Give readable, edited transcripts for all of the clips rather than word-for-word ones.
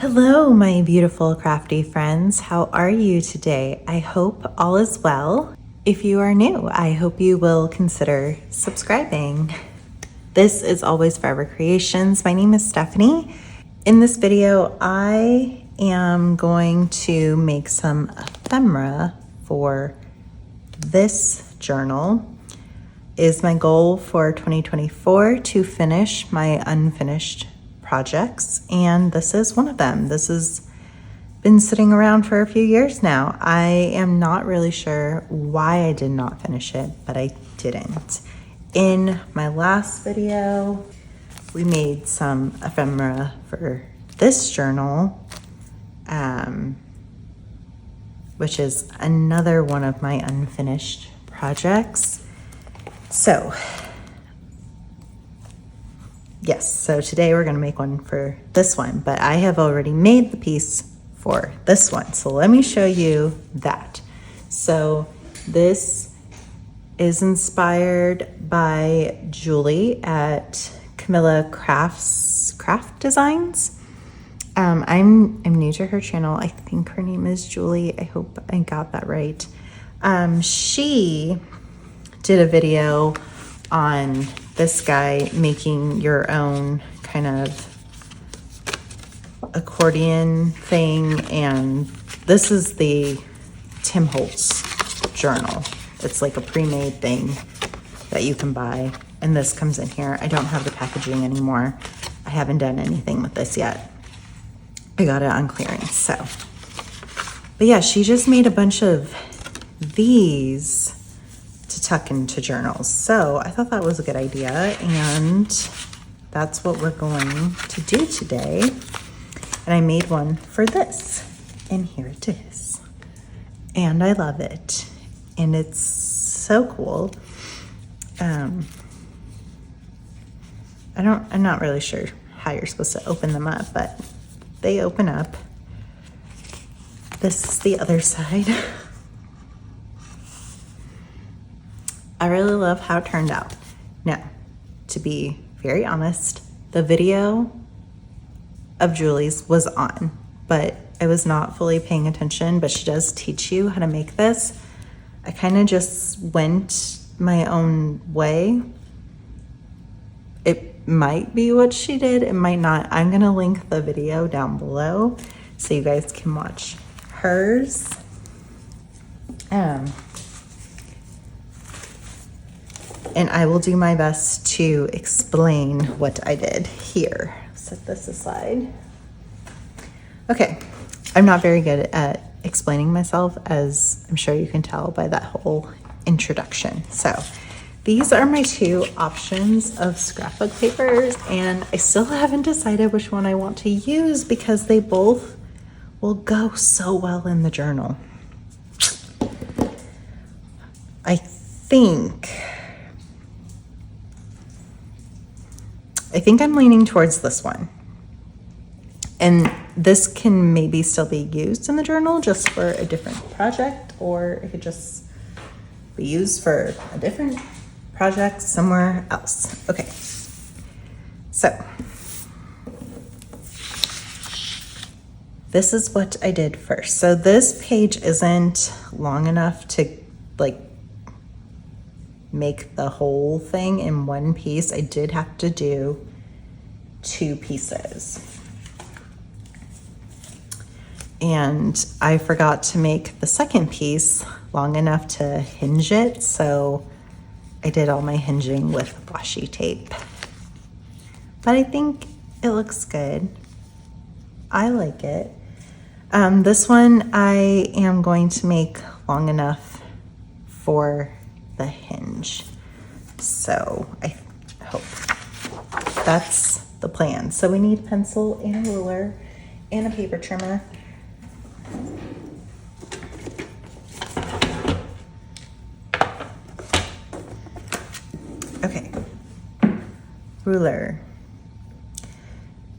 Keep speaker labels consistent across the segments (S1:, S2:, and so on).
S1: Hello, my beautiful crafty friends. How are you today? I hope all is well. If you are new, I hope you will consider subscribing. This is AlwaysForever Creations. My name is Stephanie. In this video, I am going to make some ephemera for this journal. It is my goal for 2024 to finish my unfinished projects, and this is one of them. This has been sitting around for a few years now. I am not really sure why I did not finish it, but I didn't. In my last video, we made some ephemera for this journal, which is another one of my unfinished projects. So yes, so today we're gonna make one for this one, but I have already made the piece for this one. So let me show you that. So this is inspired by Julie at Camilla Craft Designs. I'm new to her channel. I think her name is Julie. I hope I got that right. She did a video on this guy making your own kind of accordion thing, and this is the Tim Holtz journal. It's like a pre-made thing that you can buy, and this comes in here. I don't have the packaging anymore. I haven't done anything with this yet. I got it on clearance. So, but yeah, she just made a bunch of these to tuck into journals. So I thought that was a good idea, and that's what we're going to do today. And I made one for this, and here it is. And I love it, and it's so cool. I'm not really sure how you're supposed to open them up, but they open up. This is the other side. I really love how it turned out. Now, to be very honest, the video of Julie's was on, but I was not fully paying attention, but she does teach you how to make this. I kind of just went my own way. It might be what she did, it might not. I'm gonna link the video down below so you guys can watch hers. And I will do my best to explain what I did here. Set this aside. Okay, I'm not very good at explaining myself, as I'm sure you can tell by that whole introduction. So these are my two options of scrapbook papers, and I still haven't decided which one I want to use because they both will go so well in the journal. I think I'm leaning towards this one. And this can maybe still be used in the journal just for a different project, or it could just be used for a different project somewhere else. Okay, so this is what I did first. So this page isn't long enough to like make the whole thing in one piece. I did have to do two pieces. And I forgot to make the second piece long enough to hinge it, so I did all my hinging with washi tape. But I think it looks good. I like it. This one I am going to make long enough for the hinge. So I hope that's the plan. So we need a pencil and a ruler and a paper trimmer. Okay, ruler.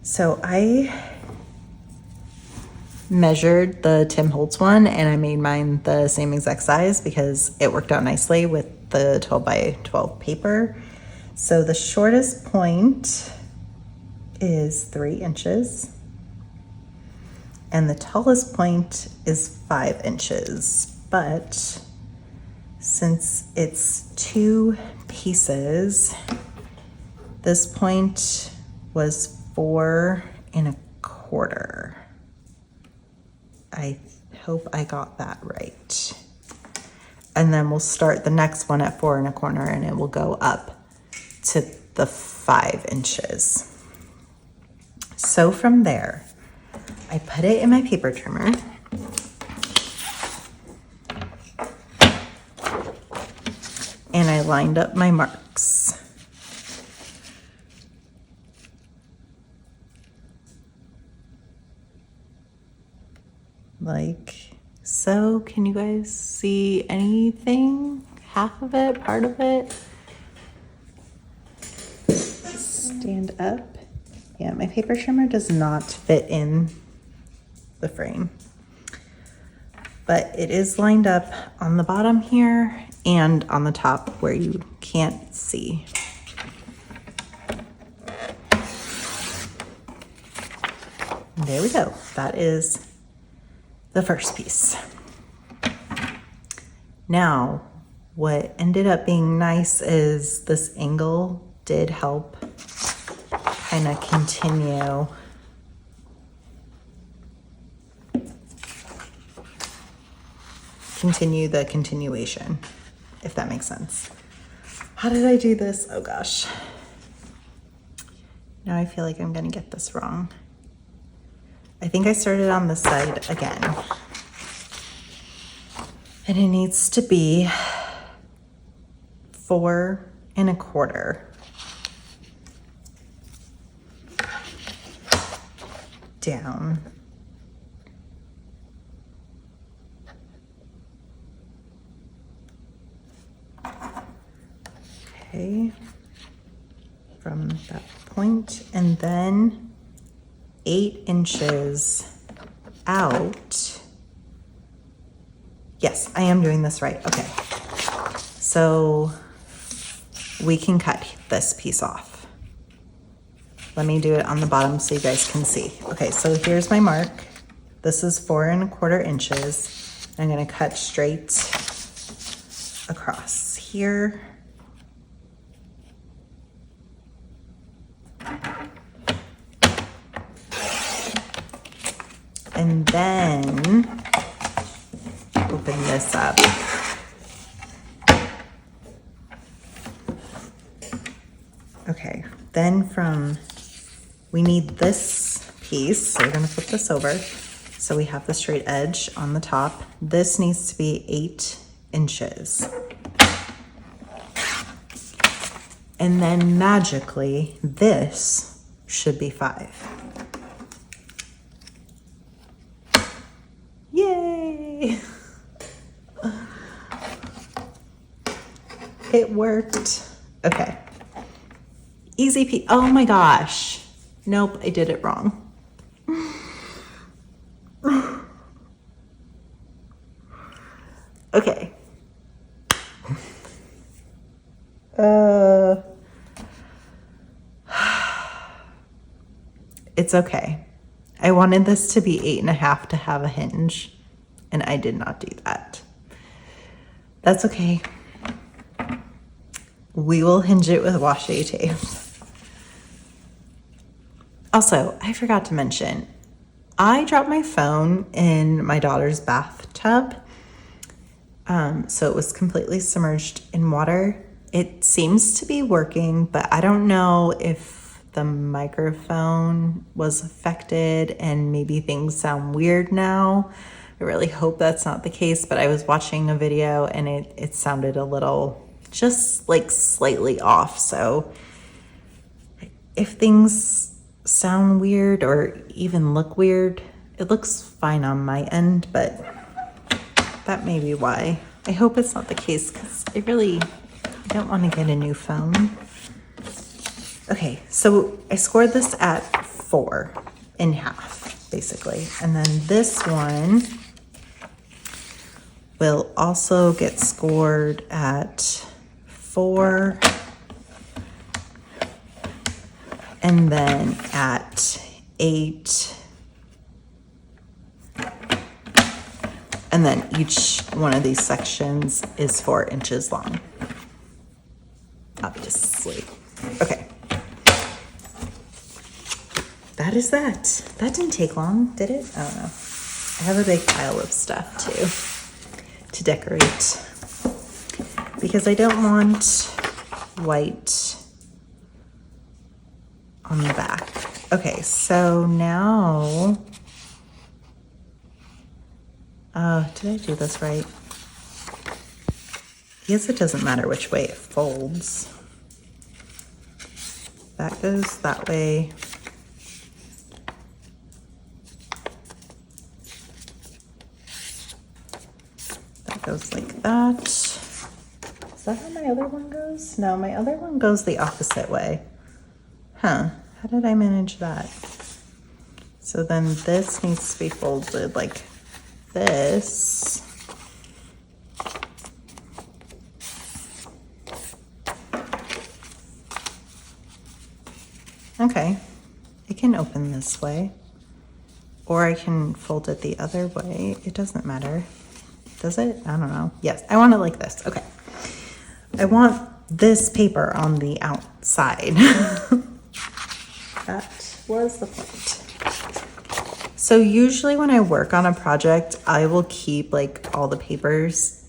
S1: So I measured the Tim Holtz one, and I made mine the same exact size because it worked out nicely with the 12 by 12 paper. So the shortest point is 3 inches. and the tallest point is 5 inches. But since it's 2 pieces, this point was 4 1/4. I hope I got that right. And then we'll start the next one at 4 1/4, and it will go up to the 5 inches. So from there, I put it in my paper trimmer. And I lined up my marks. Like so. Can you guys see anything? Half of it, part of it? Stand up. Yeah, my paper trimmer does not fit in the frame. But it is lined up on the bottom here and on the top where you can't see. There we go. That is the first piece. Now, what ended up being nice is this angle did help kind of continue the continuation, if that makes sense. How did I do this? Oh gosh. Now I feel like I'm gonna get this wrong. I think I started on this side again. And it needs to be 4 1/4. Down. Okay, from that point, and then 8 inches out. Yes, I am doing this right. Okay, so we can cut this piece off. Let me do it on the bottom so you guys can see. Okay, so here's my mark. This is 4 1/4 inches. I'm gonna cut straight across here. And then open this up. Okay, then we need this piece, so we're gonna flip this over. So we have the straight edge on the top. This needs to be 8 inches. And then magically, this should be 5. Yay! It worked. Okay. Easy peasy. Oh my gosh. Nope, I did it wrong. Okay. It's okay. I wanted this to be 8.5 to have a hinge, and I did not do that. That's okay. We will hinge it with washi tape. Also, I forgot to mention, I dropped my phone in my daughter's bathtub. So it was completely submerged in water. It seems to be working, but I don't know if the microphone was affected and maybe things sound weird now. I really hope that's not the case, but I was watching a video and it sounded a little just like slightly off. So if things sound weird or even look weird, it looks fine on my end, but that may be why. I hope it's not the case because I don't want to get a new phone. Okay, so I scored this at 4 1/2, basically. And then this one will also get scored at 4, and then at 8 And then each one of these sections is 4 inches long, obviously. Okay. That is that. That didn't take long, did it? I don't know. I have a big pile of stuff too to decorate because I don't want white on the back. Okay, so now, did I do this right? I guess it doesn't matter which way it folds. That goes that way. That goes like that. Is that how my other one goes? No, my other one goes the opposite way. Huh, how did I manage that? So then this needs to be folded like this. Okay, it can open this way, or I can fold it the other way. It doesn't matter. Does it? I don't know. Yes, I want it like this. Okay. I want this paper on the outside. That was the point. So usually when I work on a project, I will keep like all the papers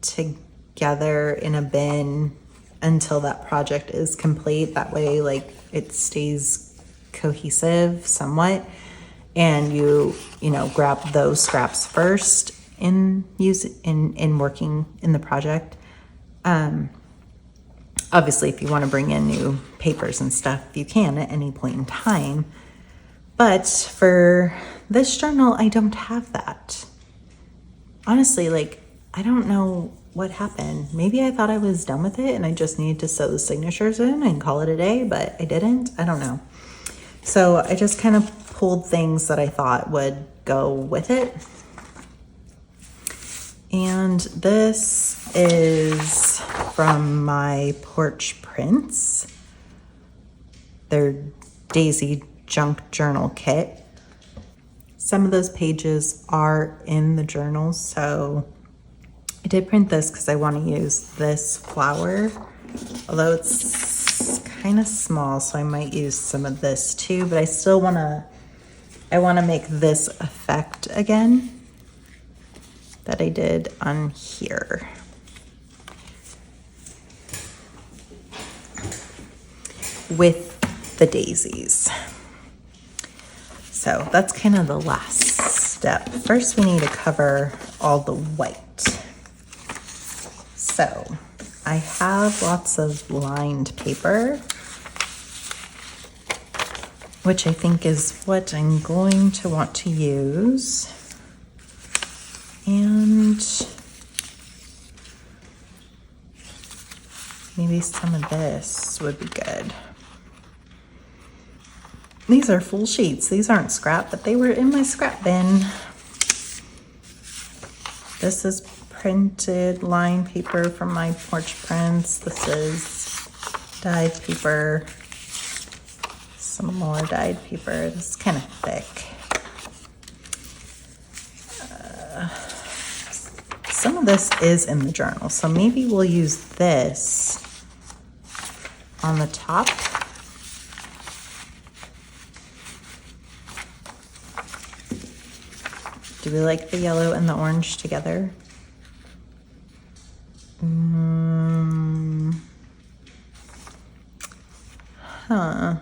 S1: together in a bin until that project is complete. That way, like, it stays cohesive somewhat, and you know, grab those scraps first in working in the project. Obviously, if you want to bring in new papers and stuff, you can at any point in time. But for this journal, I don't have that. Honestly, like, I don't know what happened. Maybe I thought I was done with it and I just needed to sew the signatures in and call it a day, but I didn't. I don't know. So I just kind of pulled things that I thought would go with it. And this is from my porch prints. Their Daisy junk journal kit. Some of those pages are in the journal, so I did print this because I want to use this flower, although it's kind of small, so I might use some of this too, but I still want to make this effect again that I did on here. With the daisies. So that's kind of the last step. First, we need to cover all the white. So I have lots of lined paper, which I think is what I'm going to want to use. And maybe some of this would be good. These are full sheets. These aren't scrap, but they were in my scrap bin. This is printed line paper from my porch prints. This is dyed paper. Some more dyed paper. This is kind of thick. Some of this is in the journal, so maybe we'll use this on the top. Do we like the yellow and the orange together? Huh.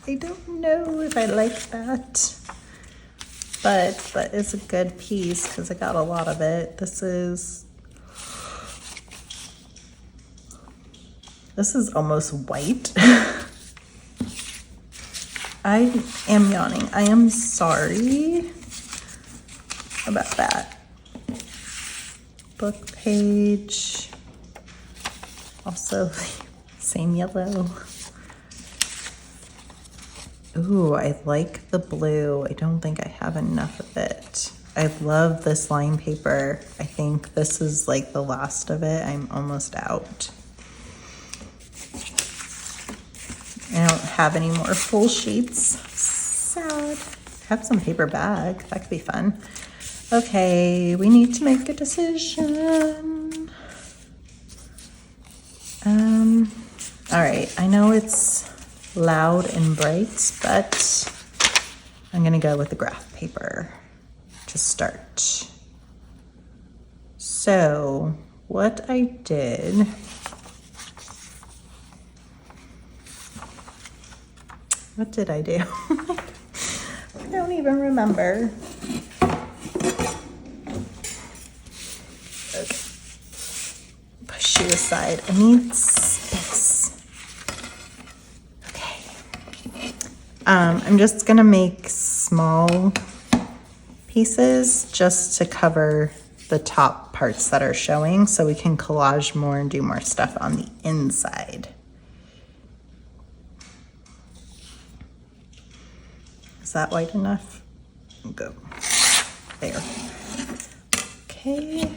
S1: I don't know if I like that. But that is a good piece because I got a lot of it. This is almost white. I am yawning. I am sorry about that. Book page. Also, same yellow. Ooh, I like the blue. I don't think I have enough of it. I love this line paper. I think this is like the last of it. I'm almost out. I don't have any more full sheets. Sad. I have some paper bag. That could be fun. Okay, we need to make a decision. All right, I know it's loud and bright, but I'm gonna go with the graph paper to start. So what I did, what did I do? I don't even remember. Okay. Push you aside. I need space. Okay. I'm just gonna make small pieces just to cover the top parts that are showing so we can collage more and do more stuff on the inside. Is that wide enough? Go. There. Okay.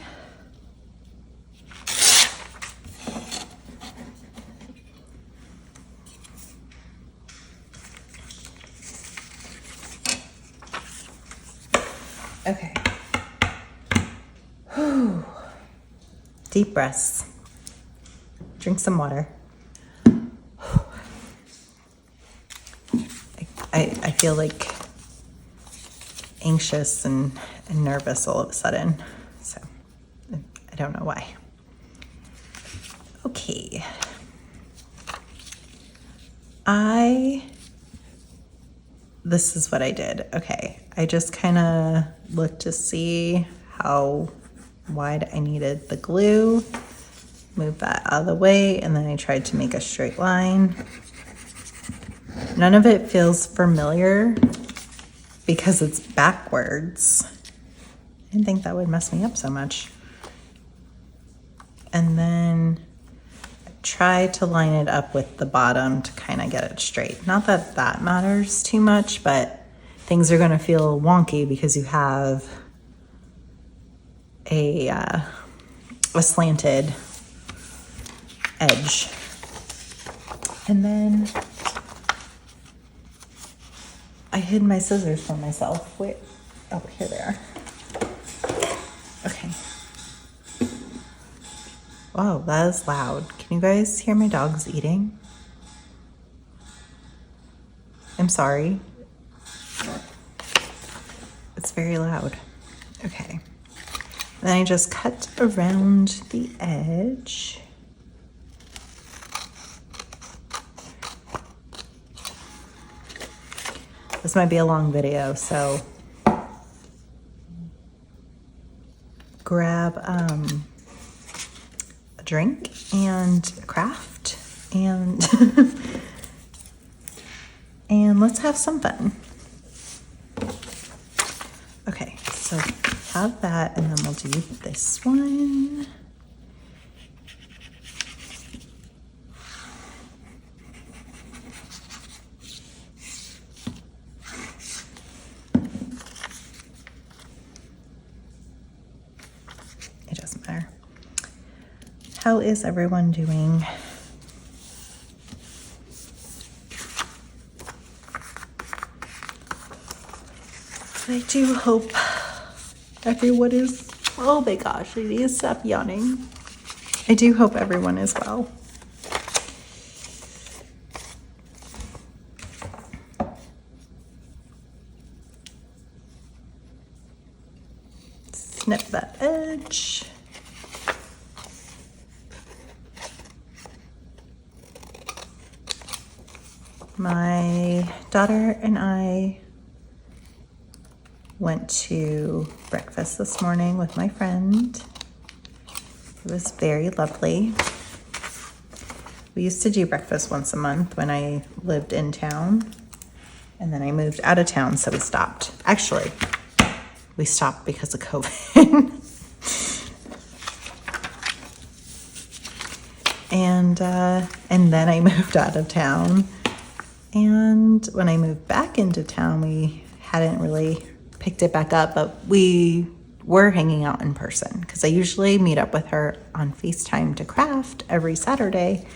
S1: Okay. Whew. Deep breaths. Drink some water. I feel like anxious and nervous all of a sudden, so I don't know why. Okay. This is what I did. Okay, I just kind of looked to see how wide I needed the glue, moved that out of the way, and then I tried to make a straight line. None of it feels familiar because it's backwards. I didn't think that would mess me up so much. And then I tried to line it up with the bottom to kind of get it straight. Not that that matters too much, but things are gonna feel wonky because you have a slanted edge. And then I hid my scissors from myself. Wait, oh, here they are. Okay. Wow, that is loud. Can you guys hear my dogs eating? I'm sorry. It's very loud. Okay. Then I just cut around the edge. This might be a long video, so grab a drink and a craft and and let's have some fun. Okay, so have that, and then we'll do this one. It doesn't matter. How is everyone doing? I do hope everyone is, oh my gosh, I need to stop yawning. I do hope everyone is well. Snip that edge. My daughter and I went to breakfast this morning with my friend. It was very lovely. We used to do breakfast once a month when I lived in town, and then I moved out of town, so we stopped. Actually, we stopped because of COVID. And then I moved out of town. And when I moved back into town, we hadn't really picked it back up, but we were hanging out in person because I usually meet up with her on FaceTime to craft every Saturday.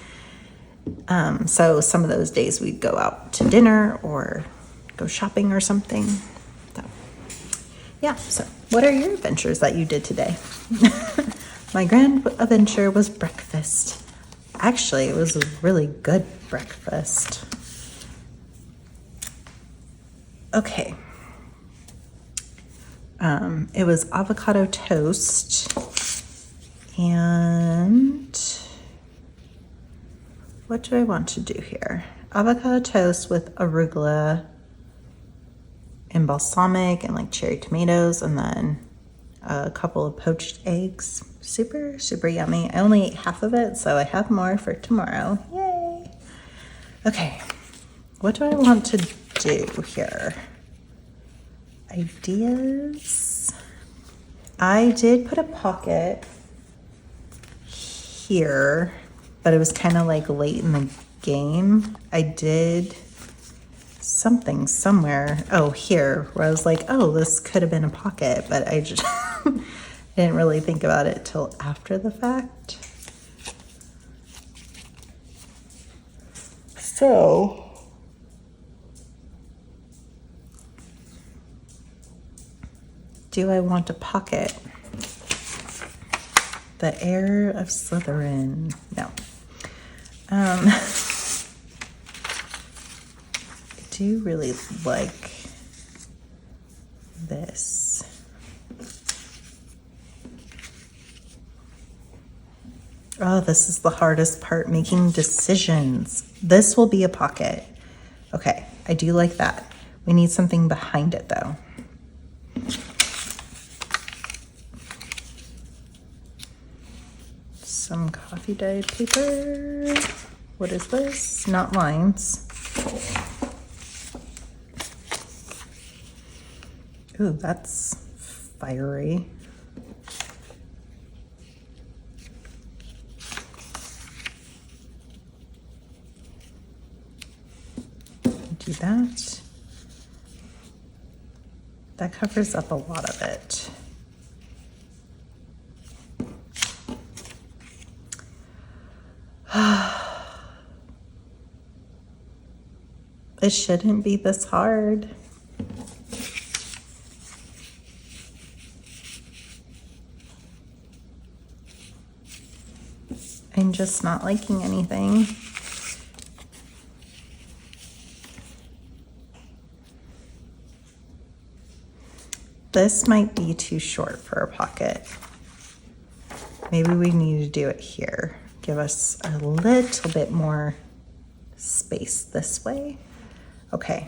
S1: So some of those days we'd go out to dinner or go shopping or something. So yeah, so What are your adventures that you did today? My grand adventure was breakfast. Actually, it was a really good breakfast. Okay. It was avocado toast and what do I want to do here? Avocado toast with arugula and balsamic and like cherry tomatoes, and then a couple of poached eggs. Super, super yummy. I only ate half of it, so I have more for tomorrow. Yay! Okay, what do I want to do here? Ideas. I did put a pocket here, but it was kind of like late in the game. I did something somewhere. Oh, here, where I was like, oh, this could have been a pocket, but I just didn't really think about it till after the fact. So do I want a pocket? The heir of Slytherin. No. I do really like this. Oh, this is the hardest part, making decisions. This will be a pocket. Okay, I do like that. We need something behind it though. Some coffee dyed paper. What is this? Not lines. Ooh, that's fiery. Do that. That covers up a lot of it. It shouldn't be this hard. I'm just not liking anything. This might be too short for a pocket. Maybe we need to do it here. Give us a little bit more space this way. Okay.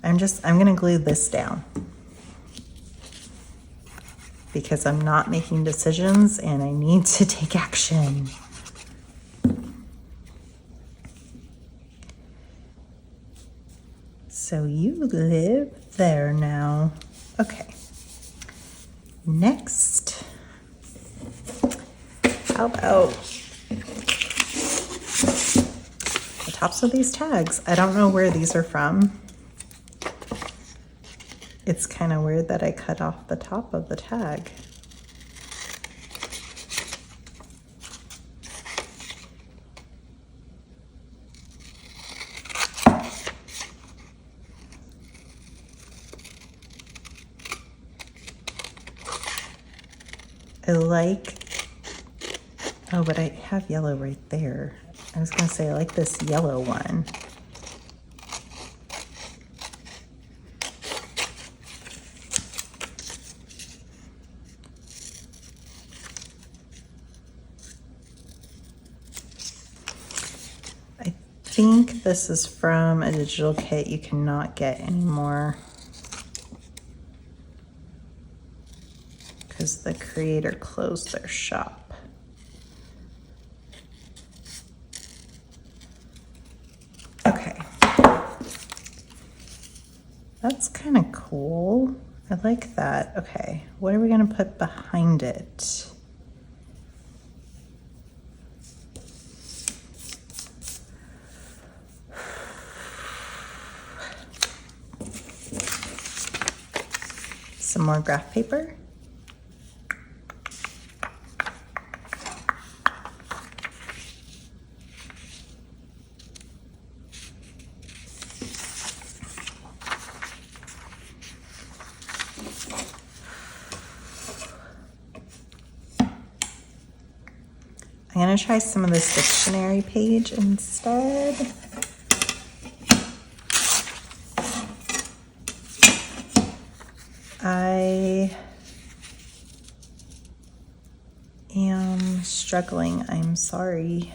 S1: I'm gonna glue this down because I'm not making decisions and I need to take action. So you live there now. Okay. Next, how about the tops of these tags? I don't know where these are from. It's kind of weird that I cut off the top of the tag. I like, oh, but I have yellow right there. I was gonna say I like this yellow one. I think this is from a digital kit you cannot get anymore, because the creator closed their shop. Okay. That's kind of cool. I like that. Okay, what are we gonna put behind it? Some more graph paper. gonna try some of this dictionary page instead. I am struggling, I'm sorry.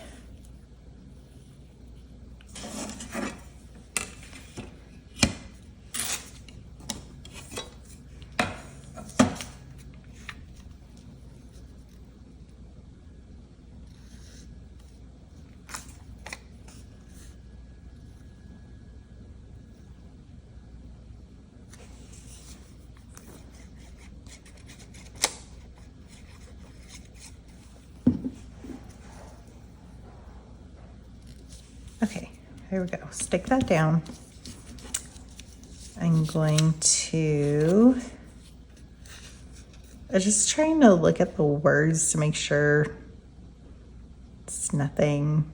S1: Okay, here we go. Stick that down. I'm going to, I'm just trying to look at the words to make sure it's nothing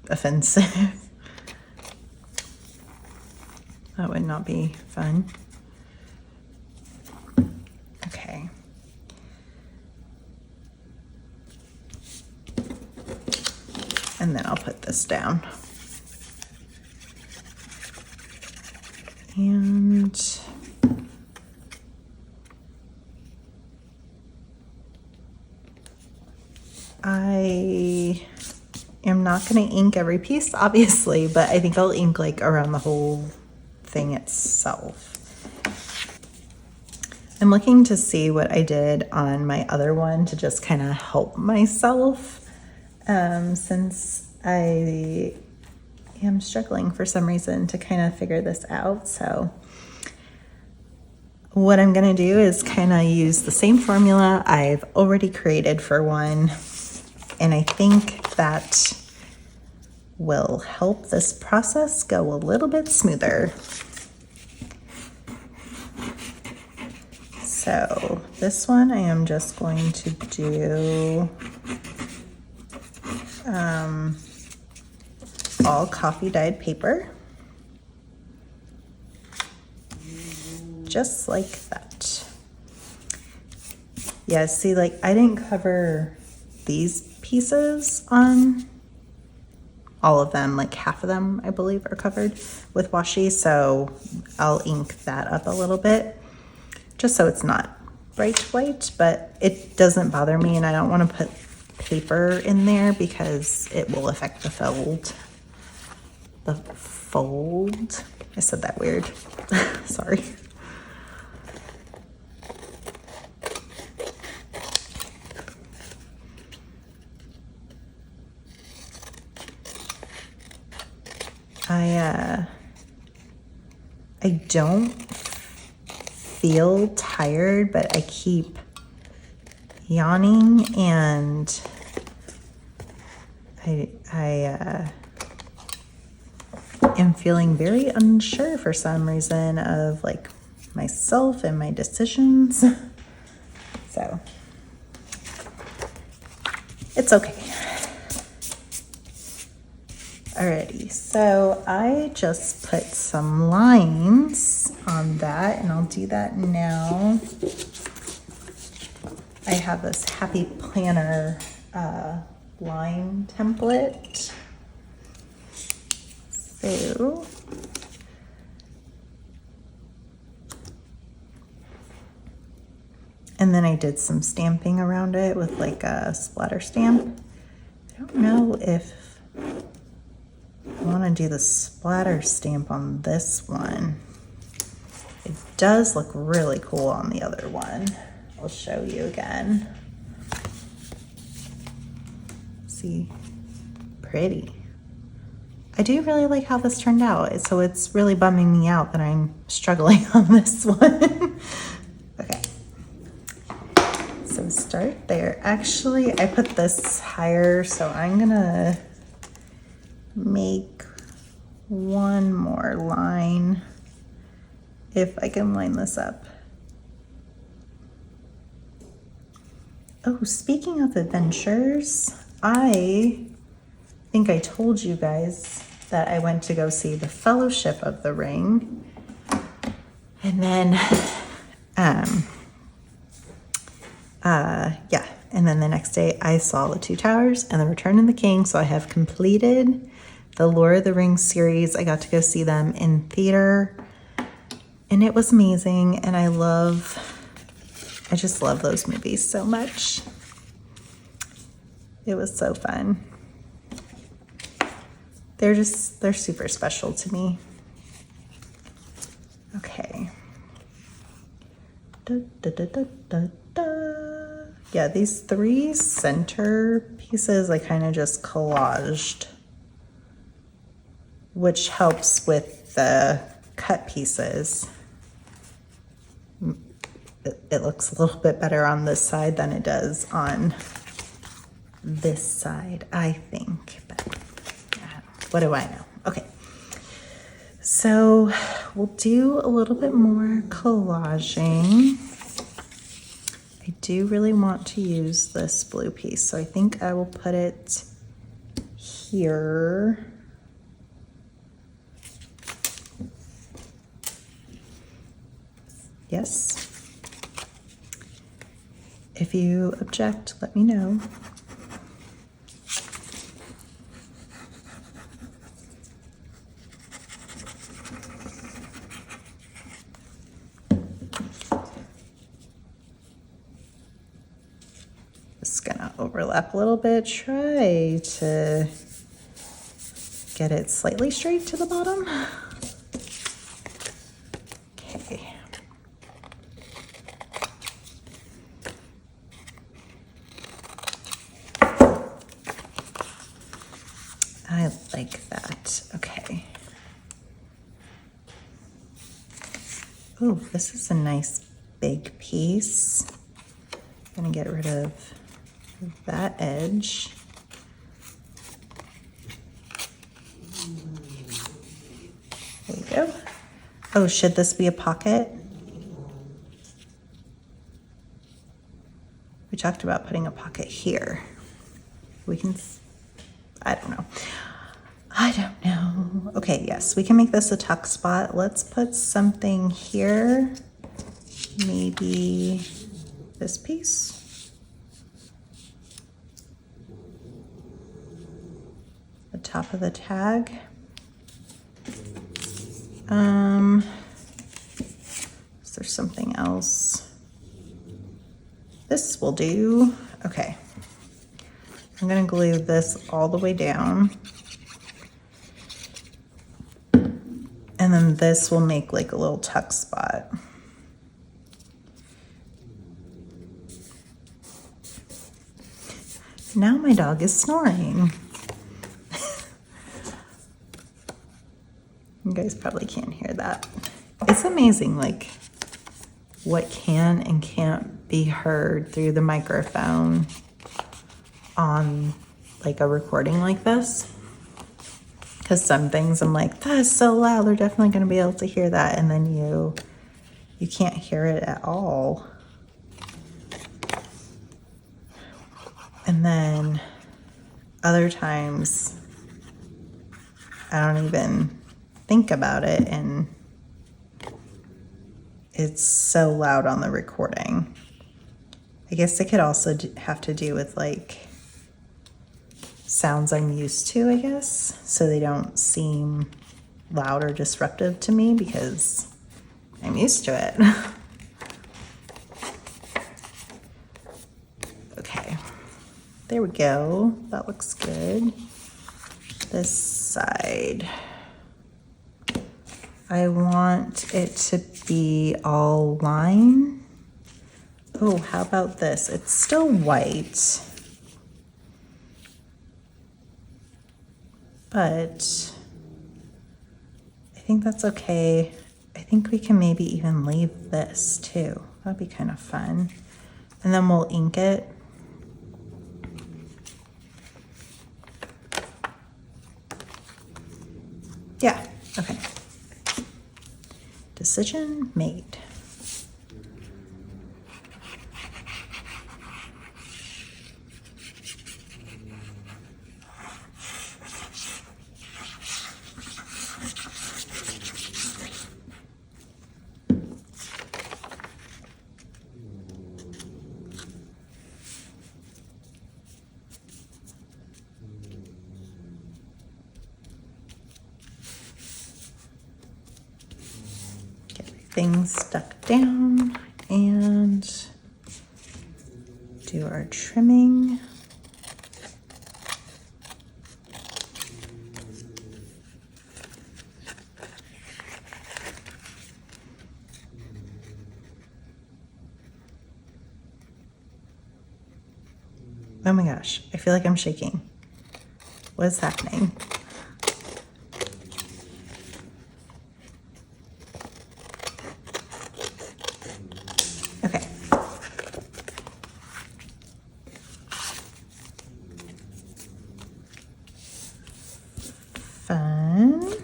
S1: offensive. That would not be fun. Okay. And then I'll put this down. And I am not going to ink every piece, obviously, but I think I'll ink like around the whole thing itself. I'm looking to see what I did on my other one to just kind of help myself. Since I am struggling for some reason to kind of figure this out. So what I'm going to do is kind of use the same formula I've already created for one. And I think that will help this process go a little bit smoother. So this one I am just going to do all coffee dyed paper, just like that. Yeah, see, like I didn't cover these pieces on all of them, like half of them I believe are covered with washi, so I'll ink that up a little bit just so it's not bright white, but it doesn't bother me, and I don't want to put paper in there because it will affect the fold. I said that weird. Sorry. I don't feel tired, but I keep yawning, and I am feeling very unsure for some reason of like myself and my decisions. So it's okay. Alrighty, so I just put some lines on that, and I'll do that now. I have this Happy Planner line template. So and then I did some stamping around it with like a splatter stamp. I don't know if I want to do the splatter stamp on this one. It does look really cool on the other one. I'll show you again. See, pretty. I do really like how this turned out, so it's really bumming me out that I'm struggling on this one. Okay, so start there. Actually, I put this higher, so I'm gonna make one more line if I can line this up. Oh, speaking of adventures, I think I told you guys that I went to go see the Fellowship of the Ring, and then And then the next day I saw the Two Towers and the Return of the King. So I have completed the Lord of the Rings series. I got to go see them in theater and it was amazing. And I just love those movies so much. It was so fun. They're super special to me. Okay. Da, da, da, da, da, da. Yeah, these 3 center pieces I kind of just collaged, which helps with the cut pieces. It looks a little bit better on this side than it does on this side, I think. But what do I know? Okay. So we'll do a little bit more collaging. I do really want to use this blue piece, so I think I will put it here. Yes. If you object, let me know. Just gonna overlap a little bit, try to get it slightly straight to the bottom. Okay. I like that. Okay. Oh, this is a nice big piece. I'm gonna get rid of that edge. There we go. Oh, should this be a pocket? We talked about putting a pocket here. We can, I don't know. I don't know. Okay, yes, we can make this a tuck spot. Let's put something here. Maybe this piece. The top of the tag. Is there something else? This will do. Okay. I'm gonna glue this all the way down. And then this will make like a little tuck spot. Now my dog is snoring. You guys probably can't hear that. It's amazing like what can and can't be heard through the microphone on like a recording like this. Because some things I'm like, that is so loud, they're definitely going to be able to hear that. And then you can't hear it at all. And then other times I don't even think about it and it's so loud on the recording. I guess it could also have to do with like sounds I'm used to, I guess, so they don't seem loud or disruptive to me because I'm used to it. Okay, there we go. That looks good. This side, I want it to be all line. Oh, how about this? It's still white, but I think that's okay. I think we can maybe even leave this too. That'd be kind of fun. And then we'll ink it. Yeah, okay. Decision made. things stuck down and do our trimming. Oh my gosh, I feel like I'm shaking. What is happening? Okay. Fun.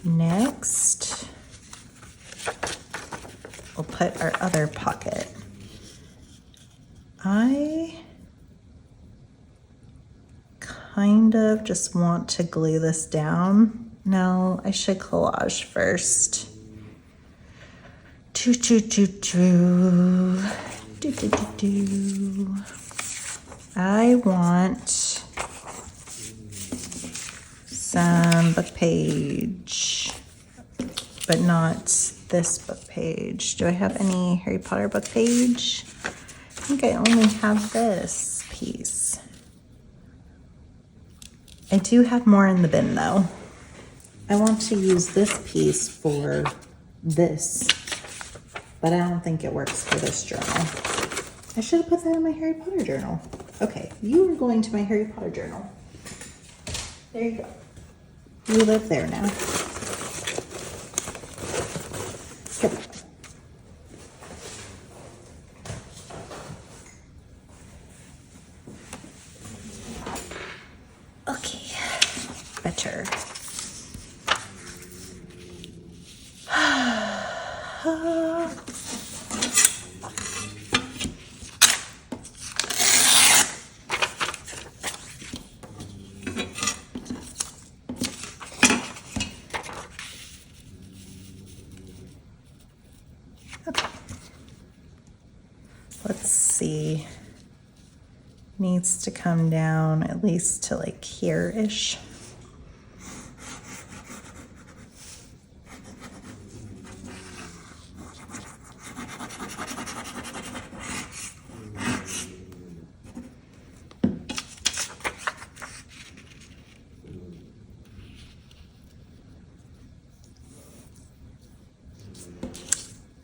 S1: Next, we'll put our other pocket. I kind of just want to glue this down. No, I should collage first. I want some book page, but not this book page. Do I have any Harry Potter book page? I think I only have this piece. I do have more in the bin though. I want to use this piece for this, but I don't think it works for this journal. I should have put that in my Harry Potter journal. Okay, you are going to my Harry Potter journal. There you go. You live there now. Here we go. Okay, better. Okay. Let's see. Needs to come down at least to like here-ish.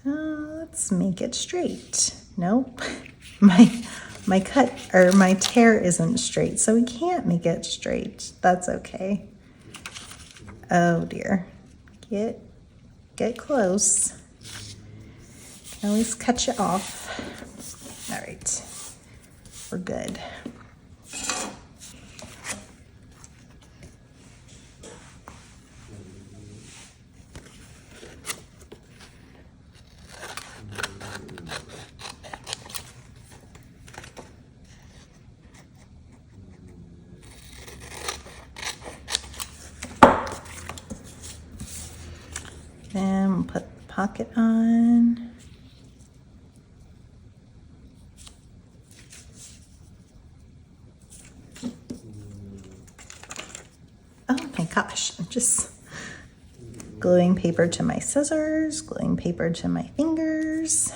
S1: Let's make it straight. Nope. My cut or my tear isn't straight, so we can't make it straight. That's okay. Oh dear. Get close. Can always cut you off. All right. We're good. Then we'll put the pocket on. Oh my gosh, I'm just gluing paper to my scissors, gluing paper to my fingers.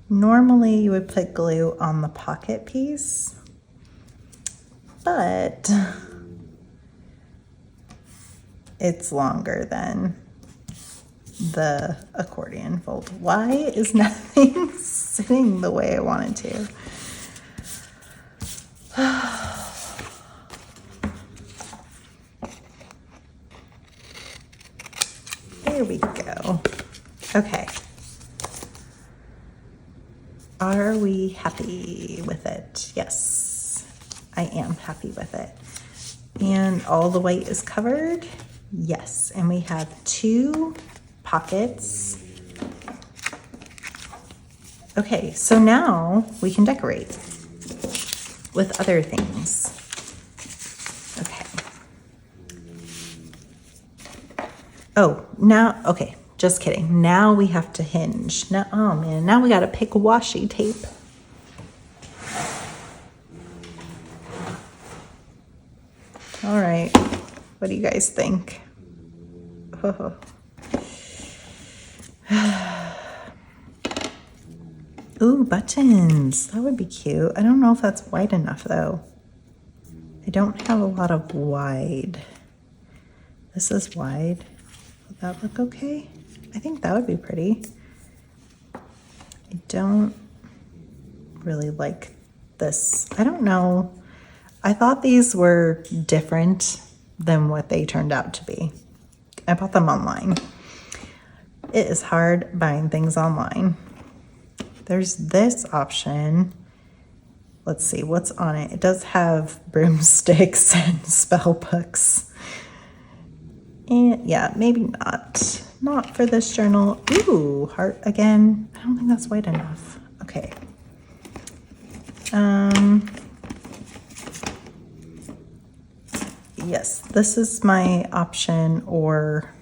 S1: Normally you would put glue on the pocket piece, but it's longer than the accordion fold. Why is nothing sitting the way I want it to? There we go. Okay. Are we happy with it? Yes, I am happy with it. And all the white is covered? Yes, and we have 2 pockets. Okay, so now we can decorate with other things. Okay. Oh, now, okay, Just kidding. Now we have to hinge. Now, oh man, now we got to pick washi tape. All right. What do you guys think? Oh. Ooh, buttons. That would be cute. I don't know if that's wide enough though. I don't have a lot of wide. This is wide. Would that look okay? I think that would be pretty. I don't really like this. I don't know. I thought these were different than what they turned out to be. I bought them online. It is hard buying things online. There's this option. Let's see what's on it. It does have broomsticks and spell books. And yeah, maybe not. Not for this journal. Ooh, heart again. I don't think that's wide enough. Okay. Yes, this is my option or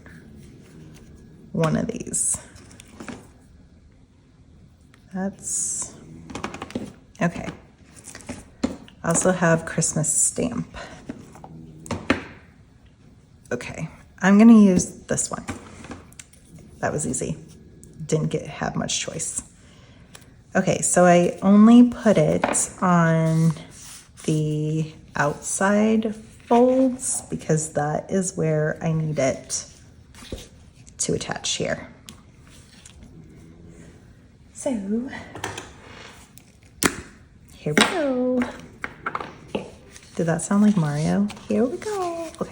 S1: one of these. That's okay. I also have Christmas stamp. Okay, I'm gonna use this one. That was easy. Didn't have much choice. Okay, so I only put it on the outside folds because that is where I need it to attach here. So here we go. Did that sound like Mario? Here we go. Okay.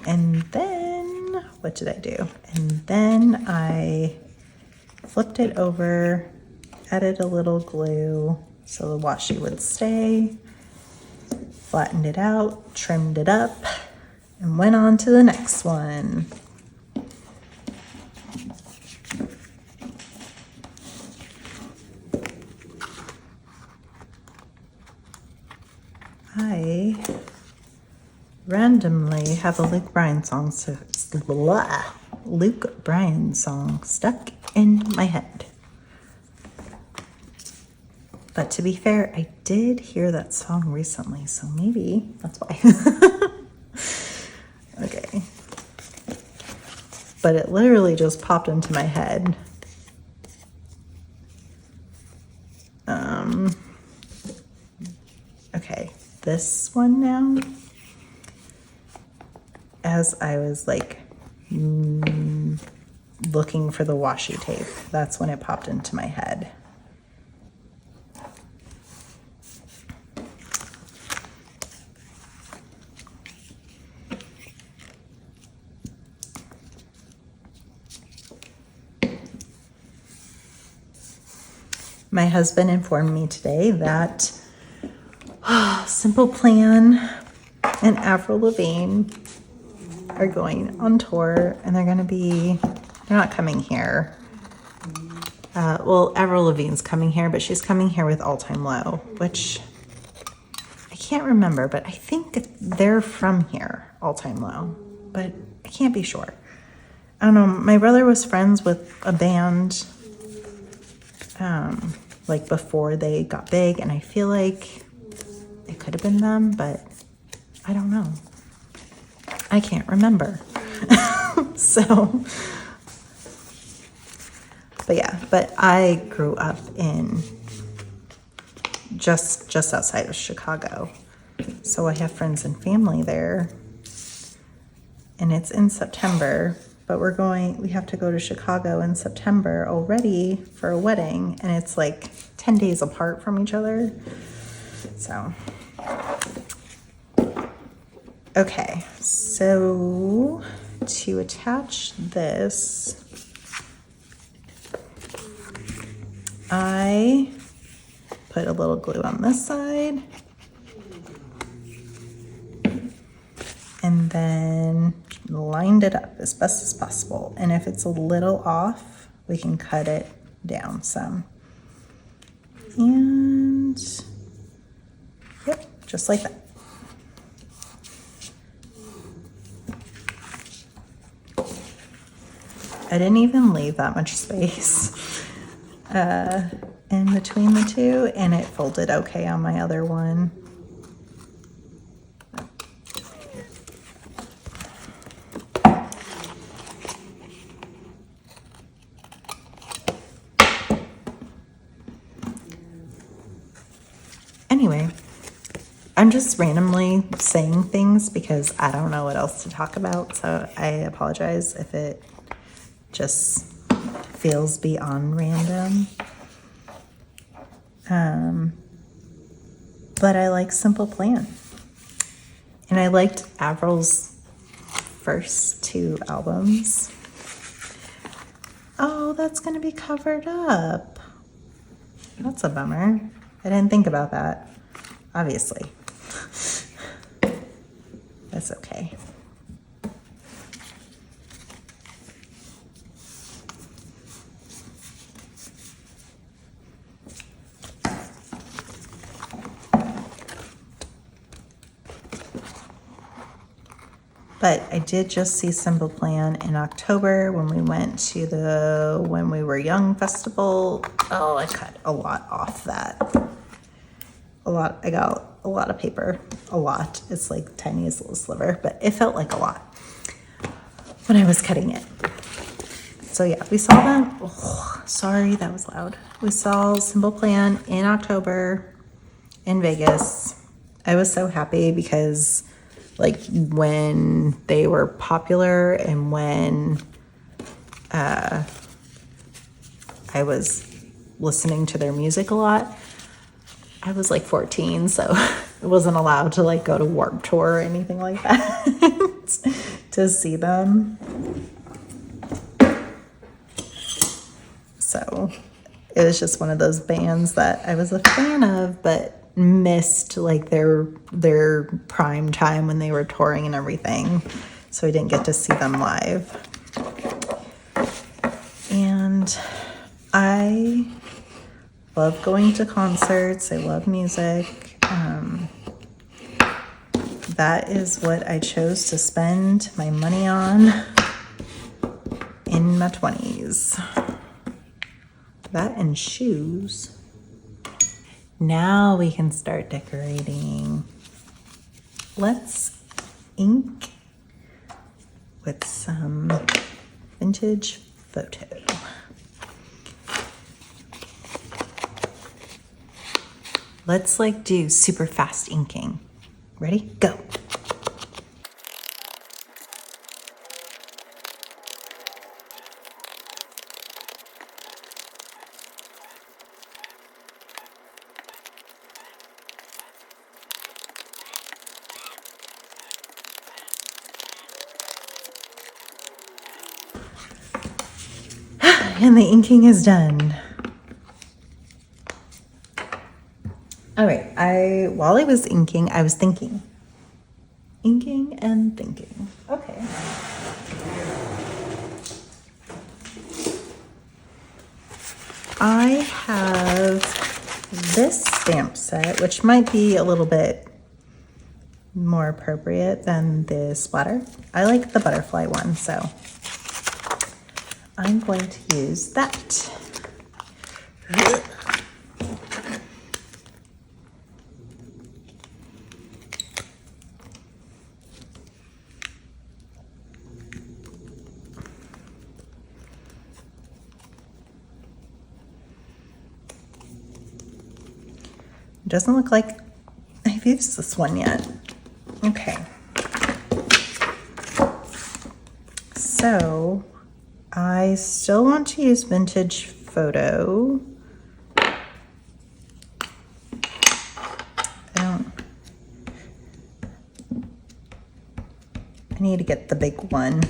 S1: And then, what did I do? And then I flipped it over, added a little glue so the washi would stay, flattened it out, trimmed it up, and went on to the next one. I randomly have a Luke Bryan song stuck in my head. But to be fair, I did hear that song recently, so maybe that's why. Okay. But it literally just popped into my head. Okay, this one now. As I was like looking for the washi tape, that's when it popped into my head. My husband informed me today that Simple Plan and Avril Lavigne are going on tour, and they're not coming here. Well, Avril Lavigne's coming here, but she's coming here with All Time Low, which I can't remember, but I think they're from here, All Time Low, but I can't be sure. I don't know. My brother was friends with a band like before they got big, and I feel like it could have been them, but I don't know. I can't remember. So, but I grew up in just outside of Chicago. So I have friends and family there, and it's in September, but we have to go to Chicago in September already for a wedding, and it's like 10 days apart from each other. So, okay, so to attach this, I put a little glue on this side, and then lined it up as best as possible. And if it's a little off, we can cut it down some. And yep, just like that. I didn't even leave that much space in between the two, and it folded okay on my other one. Anyway, I'm just randomly saying things because I don't know what else to talk about, so I apologize if it just feels beyond random. But I like Simple Plan. And I liked Avril's first two albums. Oh, that's gonna be covered up. That's a bummer. I didn't think about that, obviously. That's okay. But I did just see Simple Plan in October when we went to the When We Were Young festival. Oh, I cut a lot off that. I got a lot of paper. A lot. It's like tiniest little sliver, but it felt like a lot when I was cutting it. So yeah, we saw them. Oh, sorry, that was loud. We saw Simple Plan in October in Vegas. I was so happy because like when they were popular and when I was listening to their music a lot, I was like 14, so I wasn't allowed to like go to Warped Tour or anything like that to see them. So it was just one of those bands that I was a fan of, but missed like their prime time when they were touring and everything. So I didn't get to see them live. And I love going to concerts. I love music. That is what I chose to spend my money on in my 20s. That and shoes. Now we can start decorating. Let's ink with some vintage photo. Let's like do super fast inking. Ready? Go. And the inking is done. All right, while I was inking, I was thinking. Inking and thinking. Okay. I have this stamp set, which might be a little bit more appropriate than the splatter. I like the butterfly one, so I'm going to use that. Doesn't look like I've used this one yet. Okay. So I still want to use vintage photo. I need to get the big one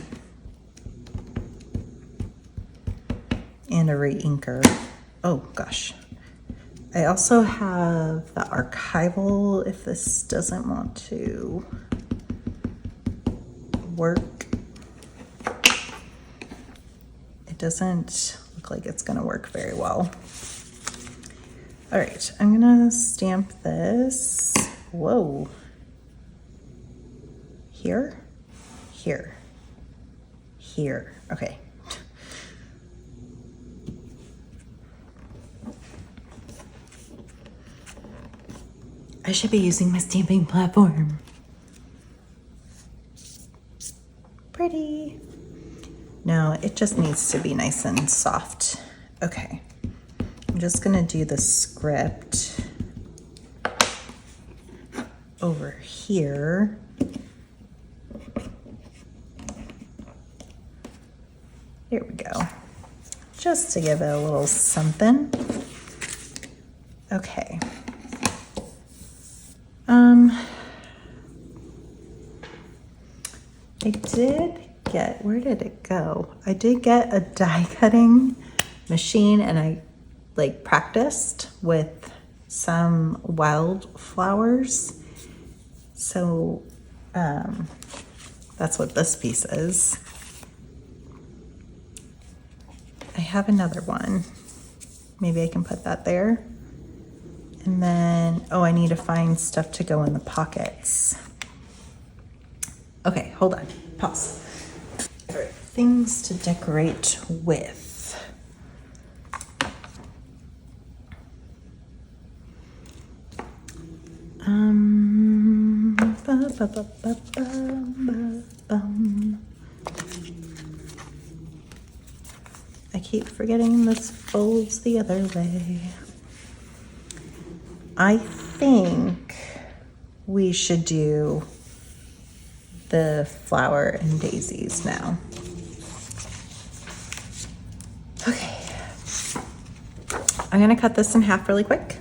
S1: and a re-inker. Oh gosh. I also have the archival if this doesn't want to work It doesn't look like it's gonna work very well. All right, I'm gonna stamp this. Whoa. Here, here, here. Okay. I should be using my stamping platform. Pretty. No, it just needs to be nice and soft. Okay. I'm just gonna do the script over here. Here we go. Just to give it a little something. Okay. I did get, where did it go? I did get a die cutting machine and I like practiced with some wildflowers. So that's what this piece is. I have another one. Maybe I can put that there. And then, oh, I need to find stuff to go in the pockets. Okay, hold on, pause. All right, things to decorate with. I keep forgetting this folds the other way. I think we should do the flower and daisies now. Okay. I'm gonna cut this in half really quick.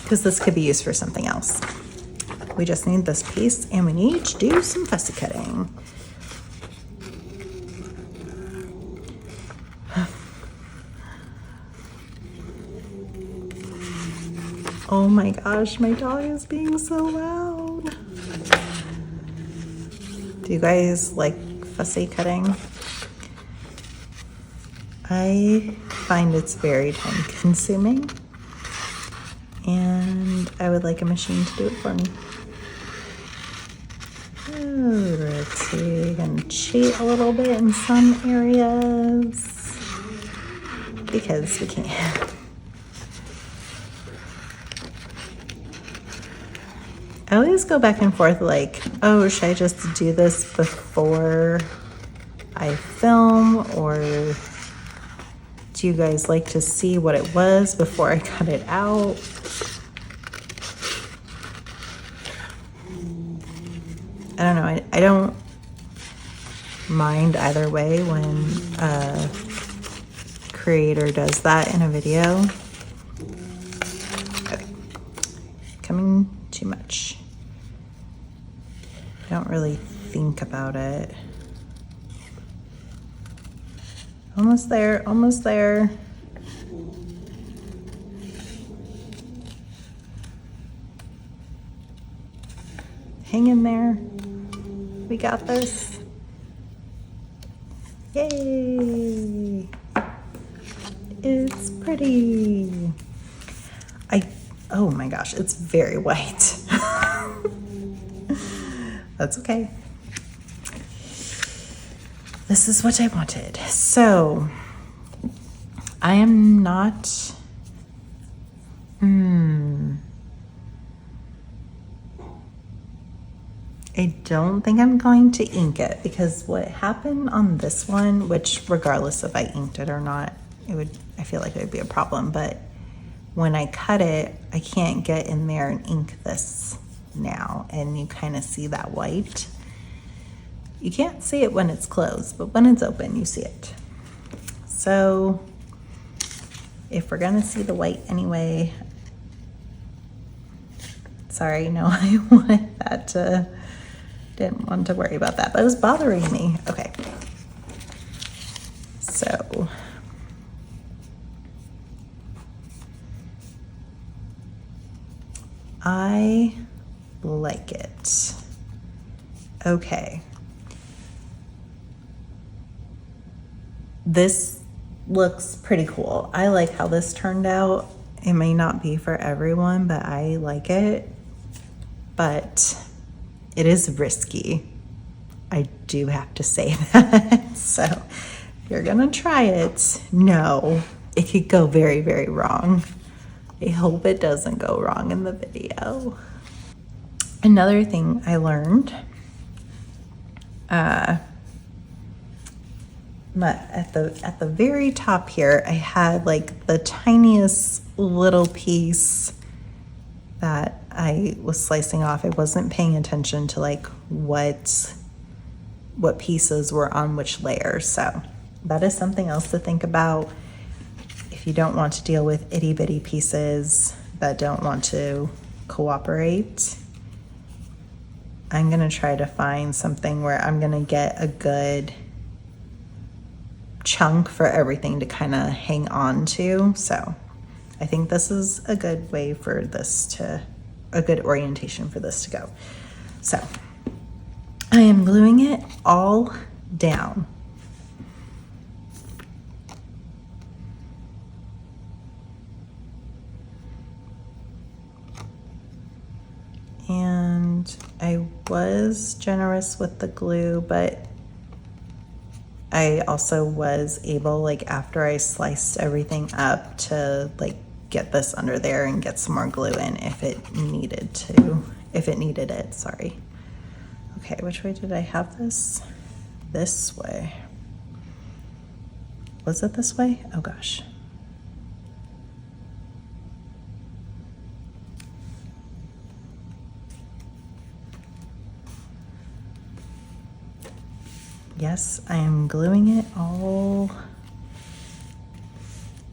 S1: Because this could be used for something else. We just need this piece and we need to do some fussy cutting. Oh my gosh, my dog is being so loud. Do you guys like fussy cutting? I find it's very time consuming and I would like a machine to do it for me. Rotate and cheat a little bit in some areas because we can. I always go back and forth like, oh, should I just do this before I film, or do you guys like to see what it was before I cut it out? I don't know, I don't mind either way when a creator does that in a video. Okay. Coming too much. I don't really think about it. Almost there, almost there. Hang in there. We got this. Yay! It's pretty. Oh my gosh, it's very white. That's okay. This is what I wanted. So, I am not, I don't think I'm going to ink it because what happened on this one, which regardless if I inked it or not, I feel like it would be a problem, but when I cut it, I can't get in there and ink this now, and you kind of see that white. You can't see it when it's closed, but when it's open, you see it. So if we're gonna see the white anyway, sorry, no, I wanted that to, didn't want to worry about that, but it was bothering me. Okay, so I like it. Okay. This looks pretty cool. I like how this turned out. It may not be for everyone, but I like it. But it is risky. I do have to say that. So if you're gonna try it, no, it could go very, very wrong. I hope it doesn't go wrong in the video. Another thing I learned, at the very top here, I had like the tiniest little piece that I was slicing off. I wasn't paying attention to like what pieces were on which layer. So that is something else to think about if you don't want to deal with itty bitty pieces that don't want to cooperate. I'm gonna try to find something where I'm gonna get a good chunk for everything to kind of hang on to. So I think this is a good way for this to, a good orientation for this to go. So I am gluing it all down. And I was generous with the glue, but I also was able, like after I sliced everything up, to like get this under there and get some more glue in if it needed it, sorry. Okay, which way did I have this? This way. Was it this way? Oh gosh. Yes, I am gluing it all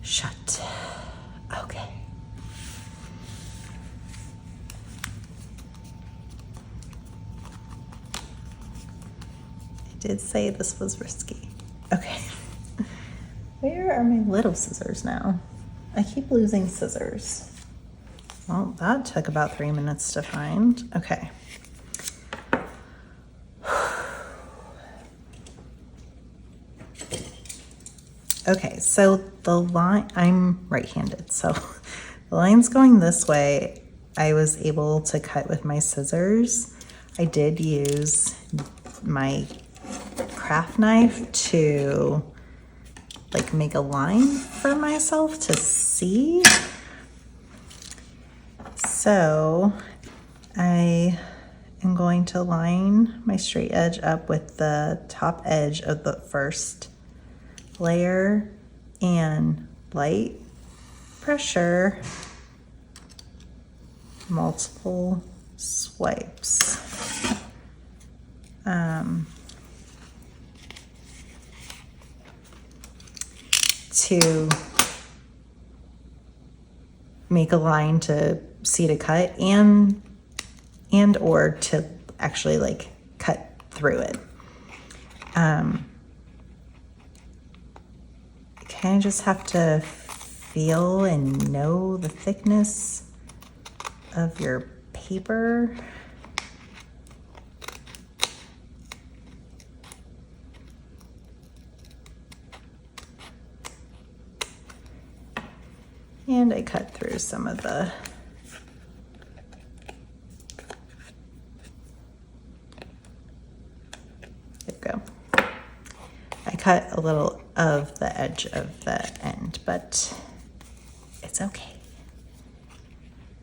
S1: shut. Okay. I did say this was risky. Okay. Where are my little scissors now? I keep losing scissors. Well, that took about 3 minutes to find. Okay. Okay, so the line, I'm right-handed, so the line's going this way. I was able to cut with my scissors. I did use my craft knife to like make a line for myself to see. So I am going to line my straight edge up with the top edge of the first layer and light pressure, multiple swipes. To make a line to see to cut and or to actually like cut through it. Kind of just have to feel and know the thickness of your paper. And I cut through some of the there we go. I cut a little of the edge of the end, but it's okay.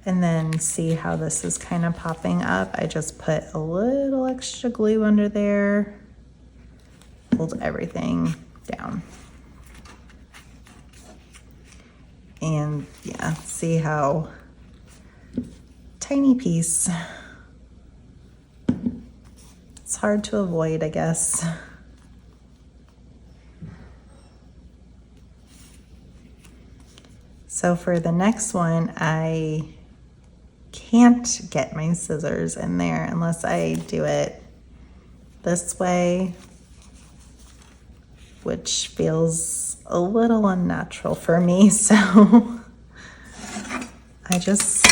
S1: And then see how this is kind of popping up? I just put a little extra glue under there, hold everything down. And yeah, see how tiny piece. It's hard to avoid, I guess. So for the next one, I can't get my scissors in there unless I do it this way, which feels a little unnatural for me. So I just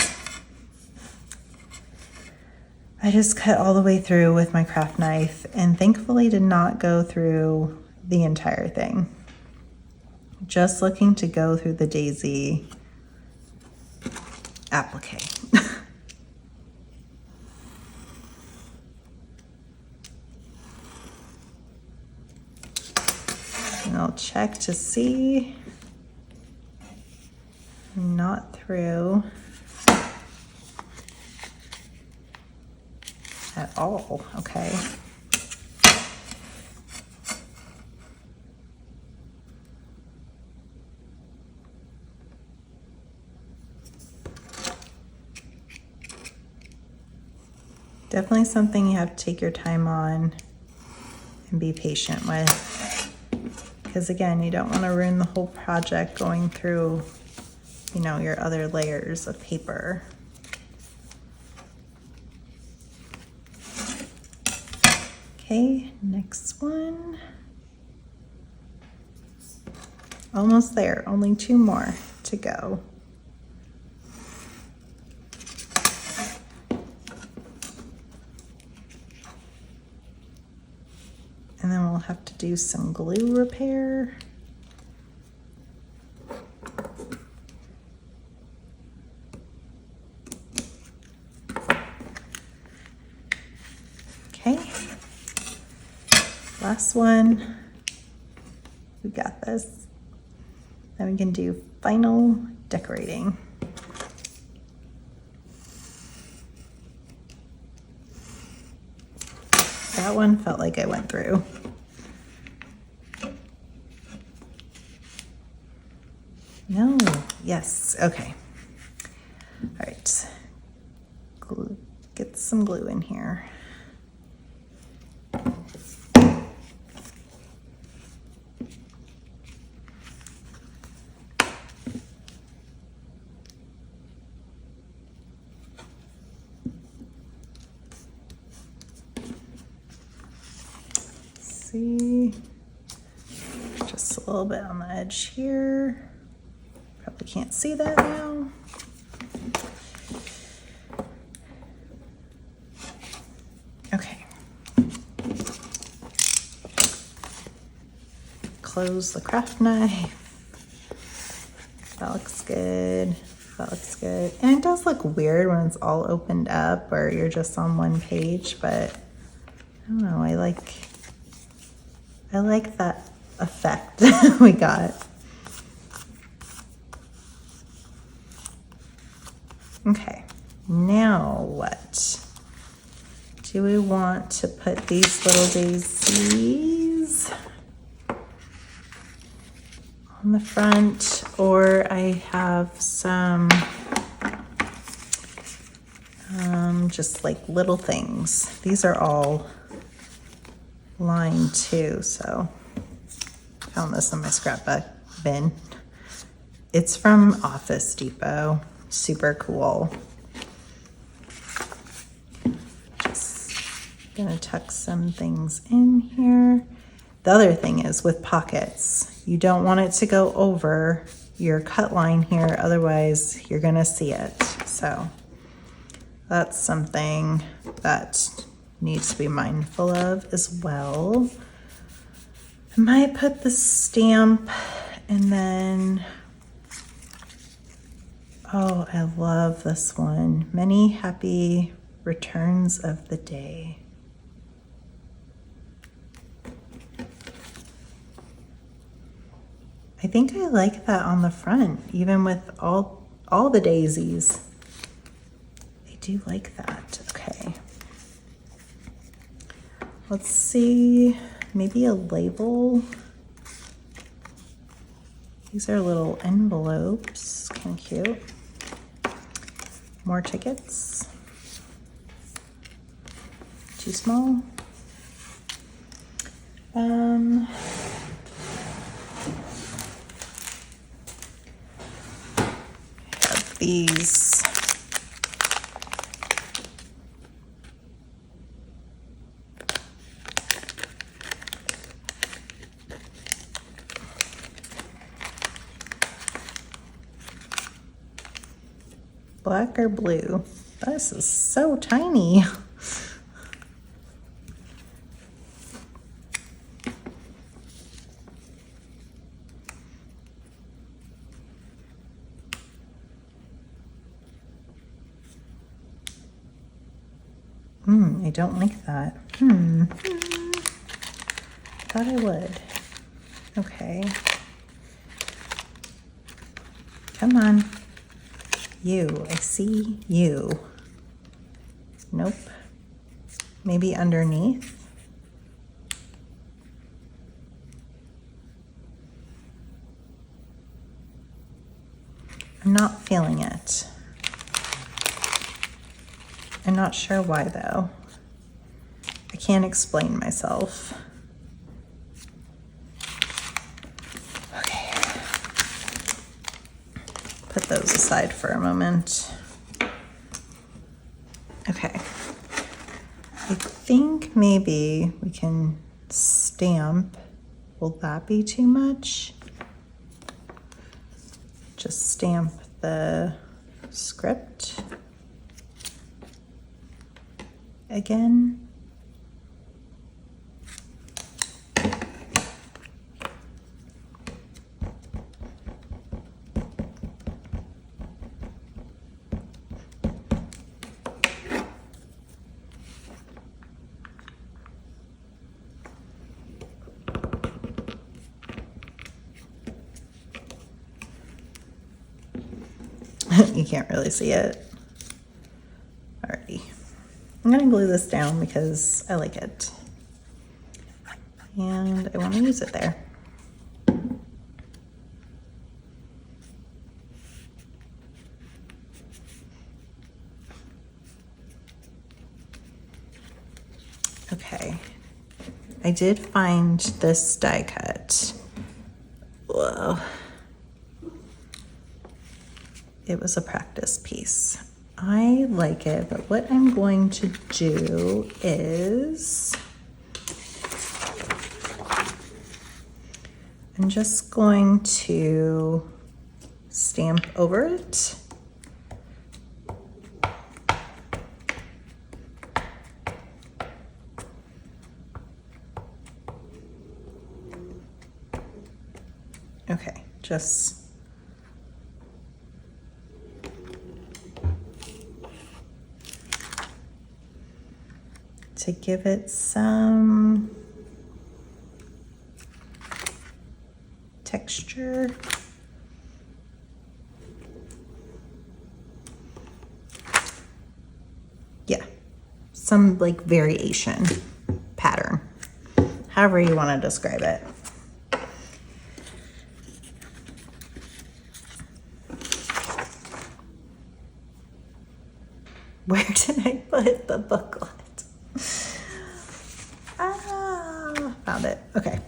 S1: I just cut all the way through with my craft knife and thankfully did not go through the entire thing. Just looking to go through the daisy applique. And I'll check to see. Not through at all. Okay. Definitely something you have to take your time on and be patient with. Because again, you don't want to ruin the whole project going through, you know, your other layers of paper. Okay, next one. Almost there, only 2 more to go. And then we'll have to do some glue repair. Okay, last one. We got this. Then we can do final decorating. That one felt like I went through. No, yes, okay. All right, glue, get some glue in here. See, just a little bit on the edge here. Probably can't see that now. Okay. Close the craft knife. That looks good. That looks good. And it does look weird when it's all opened up or you're just on one page, but I don't know, I like that effect we got. Okay, now what? Do we want to put these little daisies on the front, or I have some just like little things. These are all lined too, so found this in my scrapbook bin. It's from Office Depot. Super cool. Just gonna tuck some things in here. The other thing is with pockets, you don't want it to go over your cut line here, otherwise you're gonna see it. So that's something that needs to be mindful of as well. I might put the stamp and then, oh, I love this one. Many happy returns of the day. I think I like that on the front, even with all the daisies. I do like that. Okay. Let's see, maybe a label. These are little envelopes, kind of cute. More tickets. Too small. Have these. Black or blue? This is so tiny. I don't like that. Thought I would. Okay. Come on. You. I see you. Nope. Maybe underneath. I'm not feeling it. I'm not sure why though. I can't explain myself. Okay. Put those aside for a moment. Okay. I think maybe we can stamp. Will that be too much? Just stamp the script again. You can't really see it. Alrighty. I'm gonna glue this down because I like it. And I want to use it there. Okay. I did find this die cut. Whoa. It was a practice piece. I like it, but what I'm going to do is I'm just going to stamp over it. Okay, just to give it some texture. Yeah, some like variation, pattern, however you want to describe it. Where did I put the booklet? Ah, found it. Okay.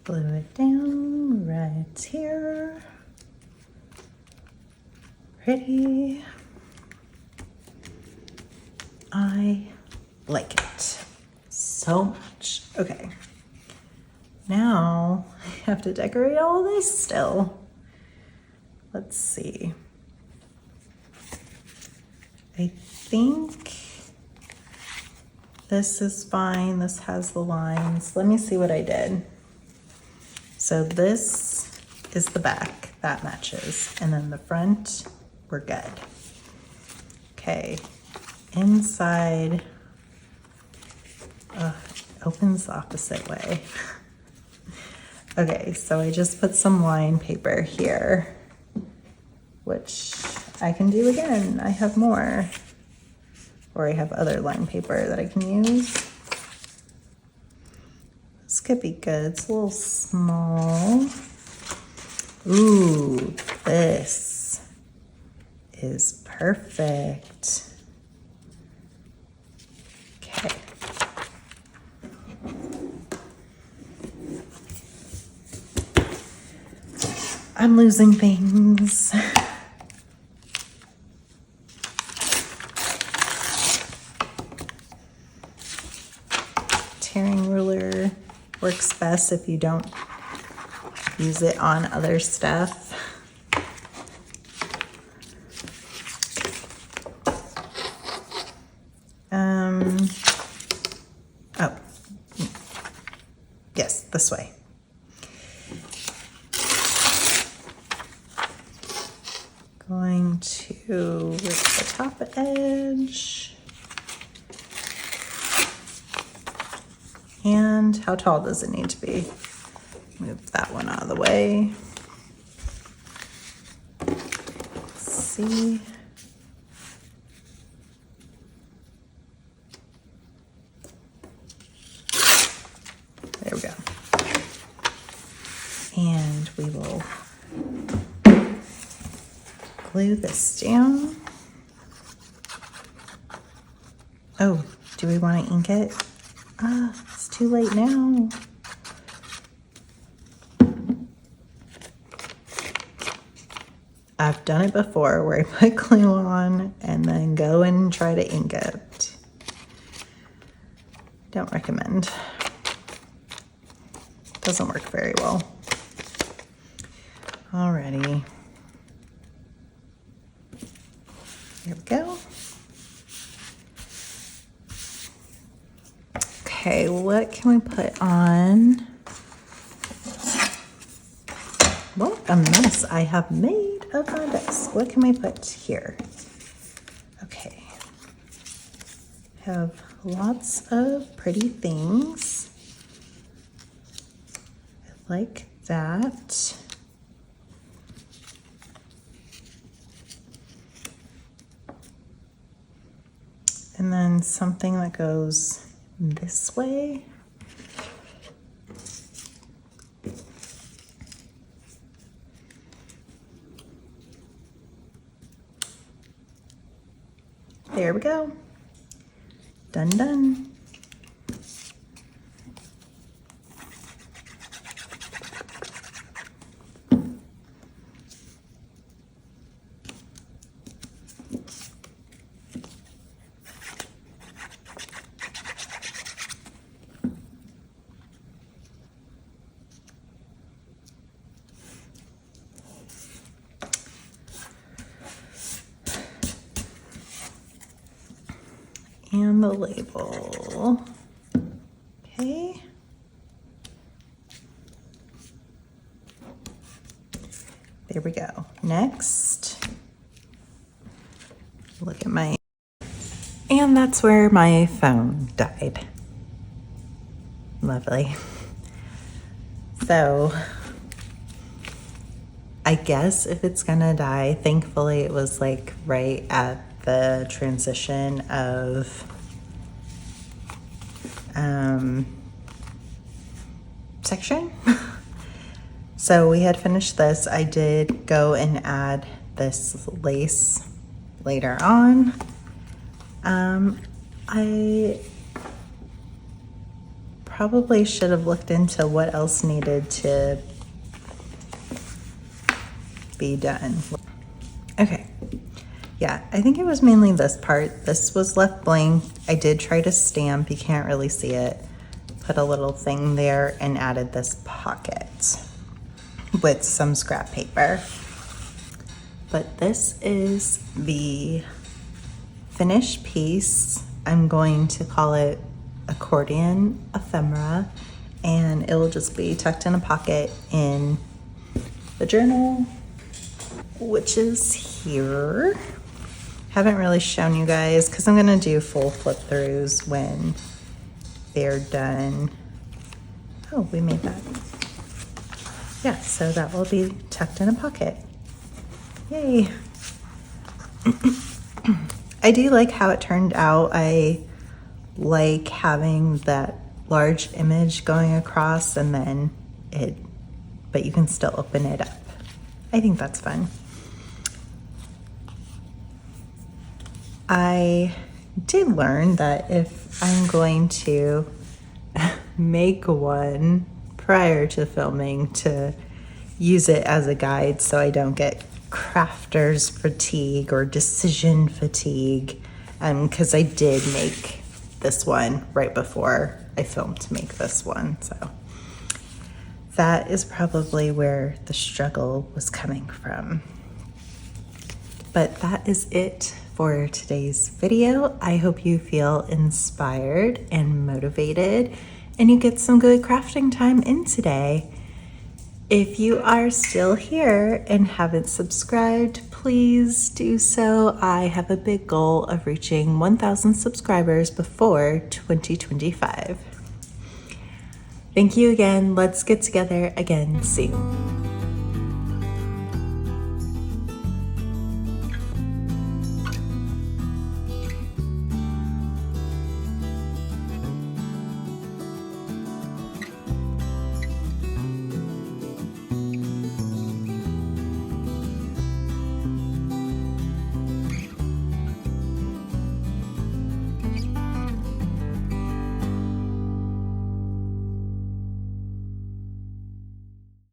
S1: Glue it down right here. Pretty. I like it so much. Okay. Now I have to decorate all of this still. Let's see. I think this is fine. This has the lines. Let me see what I did. So this is the back, that matches. And then the front, we're good. Okay, inside, opens the opposite way. Okay, so I just put some line paper here, which I can do again. I have more, or I have other line paper that I can use. This could be good. It's a little small. Ooh, this is perfect. Okay. I'm losing things. Tearing ruler works best if you don't use it on other stuff. Oh, yes, this way. Going to rip the top edge. And how tall does it need to be? Move that one out of the way. Let's see. There we go. And we will glue this down. Oh, do we want to ink it? Ah, it's too late now. I've done it before where I put glue on and then go and try to ink it. Don't recommend. Doesn't work very well. Alrighty. There we go. Okay, what can we put on? What a mess I have made of my desk. What can we put here? Okay. Have lots of pretty things. I like that. And then something that goes this way. There we go. Done, done. And the label. Okay. There we go. Next, look at my, and that's where my phone died. Lovely. So I guess if it's gonna die, thankfully it was like right at the transition of section. So we had finished this. I did go and add this lace later on. I probably should have looked into what else needed to be done. Okay. Yeah, I think it was mainly this part. This was left blank. I did try to stamp. You can't really see it. Put a little thing there and added this pocket with some scrap paper. But this is the finished piece. I'm going to call it Accordion Ephemera, and it will just be tucked in a pocket in the journal, which is here. Haven't really shown you guys because I'm gonna do full flip throughs when they're done. Oh, we made that. Yeah, so that will be tucked in a pocket. Yay. I do like how it turned out. I like having that large image going across and then but you can still open it up. I think that's fun. I did learn that if I'm going to make one prior to filming, to use it as a guide so I don't get crafter's fatigue or decision fatigue, because I did make this one right before I filmed to make this one. So that is probably where the struggle was coming from. But that is it for today's video. I hope you feel inspired and motivated and you get some good crafting time in today. If you are still here and haven't subscribed, please do so. I have a big goal of reaching 1,000 subscribers before 2025. Thank you again. Let's get together again soon.